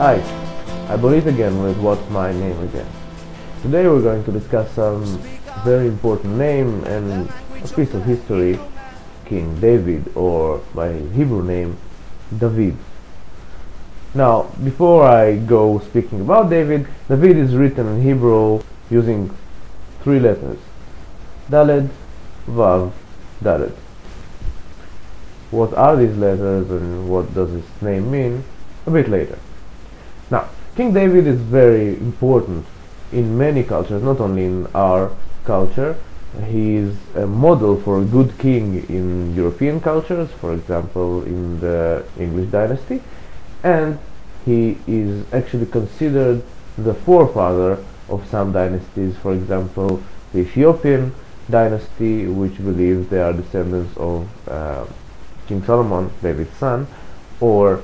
Hi, I believe again with What's My Name Again. Today we're going to discuss some very important name and a piece of history, King David, or by his Hebrew name, David. Now, before I go speaking about David, David is written in Hebrew using three letters, Daled, Vav, Daled. What are these letters and what does its name mean? A bit later. Now, King David is very important in many cultures, not only in our culture. He is a model for a good king in European cultures, for example in the English dynasty, and he is actually considered the forefather of some dynasties, for example the Ethiopian dynasty, which believes they are descendants of King Solomon, David's son, or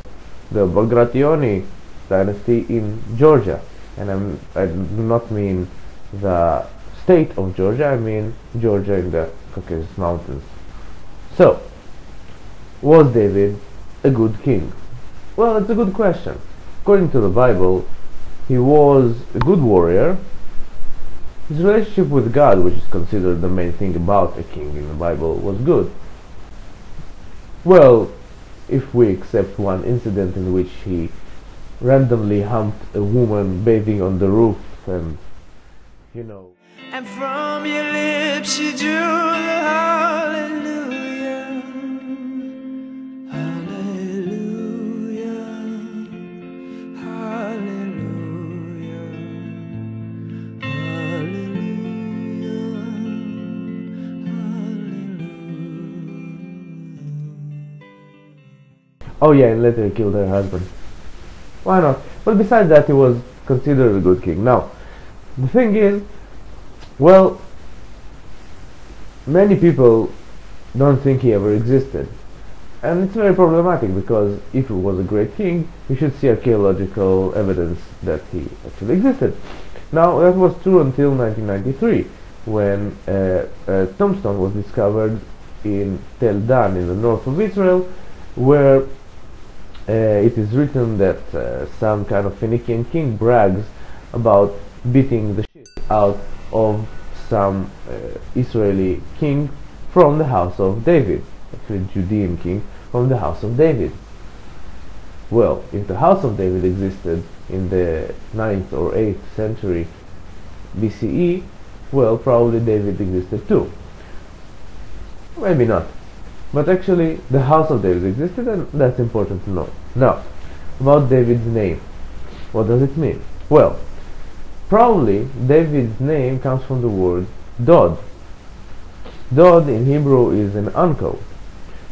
the Bagrationi dynasty in Georgia. And I do not mean the state of Georgia, I mean Georgia in the Caucasus Mountains. So, was David a good king? Well, it's a good question. According to the Bible, he was a good warrior. His relationship with God, which is considered the main thing about a king in the Bible, was good. Well, if we accept one incident in which he randomly humped a woman bathing on the roof, and you know. And from your lips you drew the hallelujah, hallelujah, hallelujah, hallelujah. Oh yeah, and later he killed her husband. Why not? But besides that, he was considered a good king. Now, the thing is, well, many people don't think he ever existed. And it's very problematic, because if he was a great king, you should see archaeological evidence that he actually existed. Now, that was true until 1993, when a tombstone was discovered in Tel Dan in the north of Israel, where it is written that some kind of Phoenician king brags about beating the shit out of some Israeli king from the house of David, actually Judean king from the house of David. Well, if the house of David existed in the 9th or 8th century BCE, well, probably David existed too. Maybe not. But actually, the house of David existed, and that's important to know. Now, about David's name. What does it mean? Well, probably David's name comes from the word Dod. Dod in Hebrew is an uncle,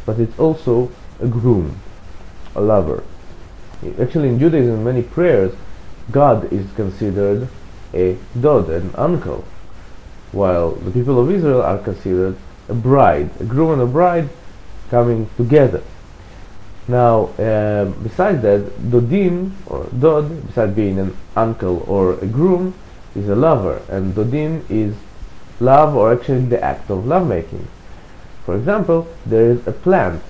but it's also a groom, a lover. Actually, in Judaism, many prayers, God is considered a Dod, an uncle, while the people of Israel are considered a bride, a groom and a bride coming together. Now, besides that, Dodim or Dod, besides being an uncle or a groom, is a lover, and Dodim is love, or actually the act of lovemaking. For example, there is a plant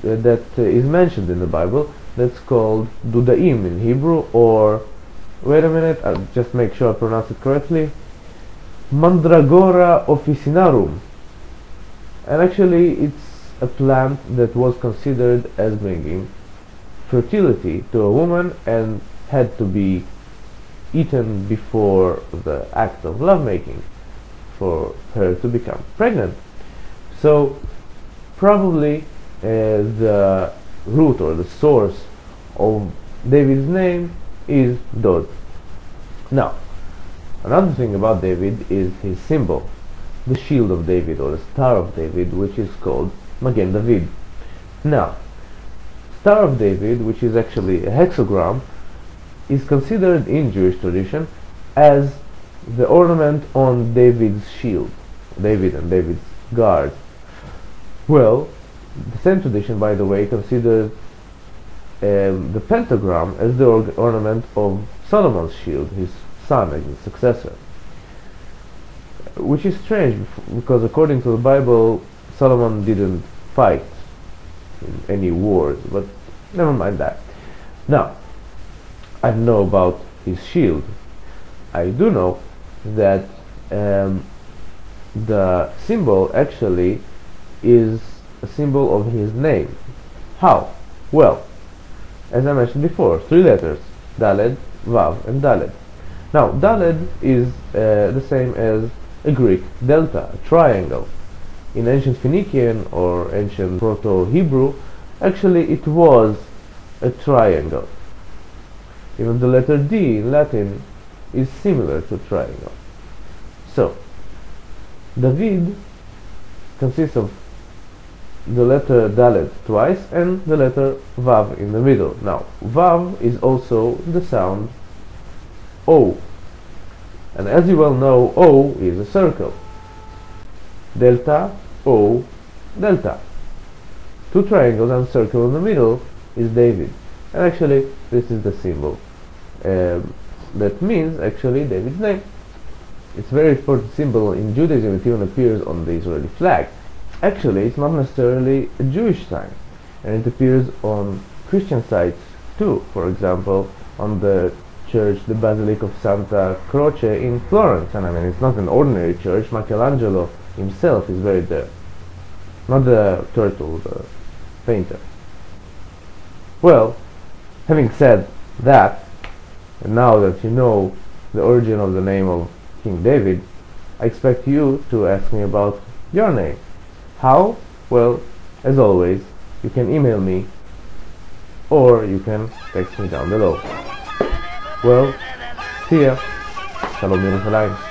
that is mentioned in the Bible that's called Dudaim in Hebrew, or wait a minute, I'll just make sure I pronounce it correctly, Mandragora officinarum, and actually it's a plant that was considered as bringing fertility to a woman and had to be eaten before the act of lovemaking for her to become pregnant. So probably the root or the source of David's name is Dod. Now, another thing about David is his symbol, the shield of David, or the Star of David, which is called Magen David. Now, Star of David, which is actually a hexagram, is considered in Jewish tradition as the ornament on David's shield, David and David's guard. Well, the same tradition, by the way, considers the pentagram as the ornament of Solomon's shield, his son and his successor. Which is strange, because according to the Bible, Solomon didn't fight in any wars, but never mind that. Now, I don't know about his shield. I do know that the symbol actually is a symbol of his name. How? Well, as I mentioned before, 3 letters: Daled, Vav, and Daled. Now, Daled is the same as a Greek delta, a triangle. In ancient Phoenician or ancient Proto-Hebrew, actually it was a triangle. Even the letter D in Latin is similar to triangle. So, David consists of the letter Dalet twice and the letter Vav in the middle. Now, Vav is also the sound O. And as you well know, O is a circle. Delta, O, delta. 2 triangles and a circle in the middle is David. And actually, this is the symbol. That means actually David's name. It's a very important symbol in Judaism. It even appears on the Israeli flag. Actually, it's not necessarily a Jewish sign, and it appears on Christian sites too. For example, on the church, the Basilica of Santa Croce in Florence. And I mean, it's not an ordinary church. Michelangelo himself is buried there. Not the turtle, the painter. Well, having said that, and now that you know the origin of the name of King David, I expect you to ask me about your name. How? Well, as always, you can email me or you can text me down below. Well, see ya. Shalom Yerushalayim.